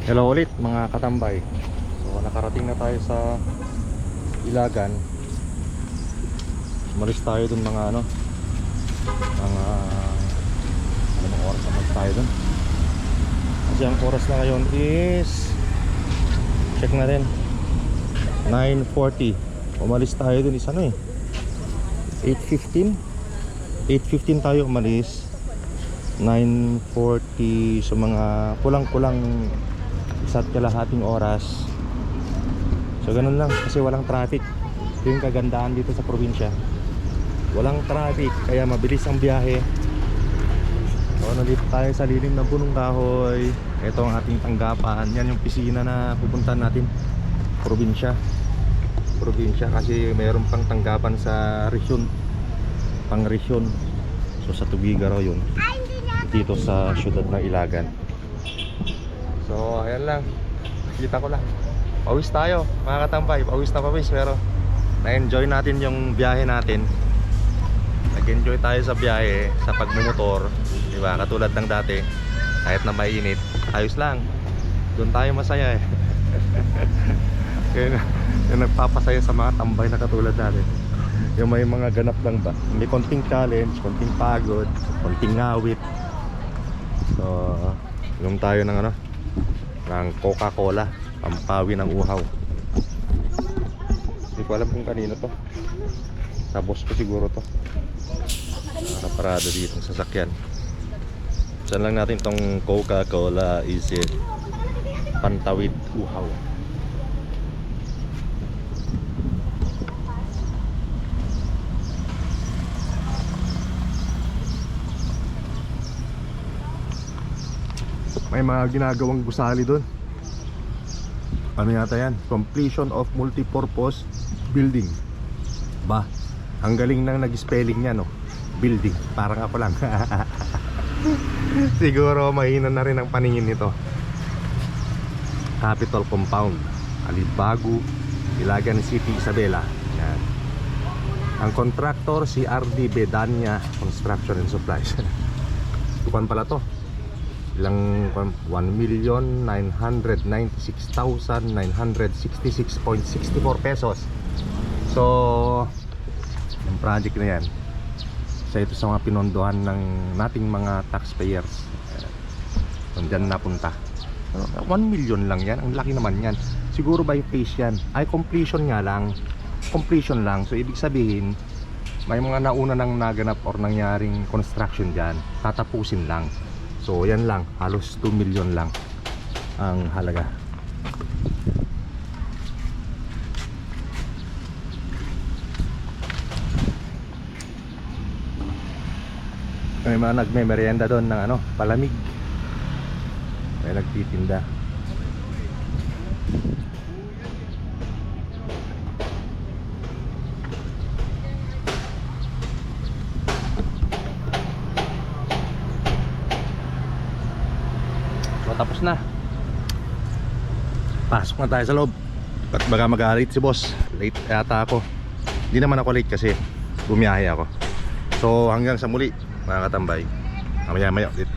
Hello ulit mga katambay. So nakarating na tayo sa Ilagan. Umalis tayo dun mga ano, mga anong oras na tayo dun. Kasi ang oras na ngayon is, check na rin, 9:40. Umalis tayo dun is ano 8:15 tayo umalis. 9:40, so mga kulang-kulang isa't kalahating oras. So ganun lang kasi walang traffic. Ito yung kagandahan dito sa probinsya, walang traffic kaya mabilis ang biyahe. So nandito tayo sa lilim ng punong kahoy. Ito ang ating tanggapan. Yan yung pisina na pupuntahan natin. Probinsya kasi mayroon pang tanggapan sa Rizon, pang Rizon. So sa Tubigaraw yun, dito sa syudad ng Ilagan. So ayan lang, kita ko lang. Pawis tayo mga katambay, pawis na pawis, pero na-enjoy natin yung biyahe natin. Nag-enjoy tayo sa biyahe, sa pagmumotor, diba? Katulad ng dati, kahit na mainit, ayos lang. Doon tayo masaya yung nagpapasaya sa mga tambay na katulad natin. Yung may mga ganap lang ba, may konting challenge, konting pagod, konting ngawit. So yung tayo ng ano, ng Coca-Cola, pampawi ng uhaw. Hindi ko alam kung kanino to, sa boss ko siguro to. Nakaparado dito ng sasakyan. Saan lang natin tong Coca-Cola is it pantawid uhaw. May mga ginagawang gusali doon. Ano yata yan? Completion of multipurpose building. Ba, ang galing nang nag-spelling niya, no? Building, parang ako lang. Siguro mahina na rin ang paningin nito. Capitol Compound, Alibago, Ilagan City, Isabela. Yan. Ang contractor si RD Bedanya Construction and Supplies. Tukan pala to. Ilang 1,996,966.64 pesos. So yung project na yan, isa ito sa mga pinondohan ng nating mga taxpayers. Diyan napunta. 1 million lang yan, ang laki naman yan. Siguro by phase yan, ay completion nga lang, completion lang. So ibig sabihin may mga nauna nang naganap or nangyaring construction dyan, tatapusin lang. So yan lang, halos 2 million lang ang halaga. May mga nagme-merienda doon ng ano, palamig. May nagtitinda. Tapos na. Pasok na tayo sa loob. At baka mag-aalit si boss. Late yata ako. Hindi naman ako late kasi bumiyahe ako. So hanggang sa muli mga katambay. Mamaya ulit.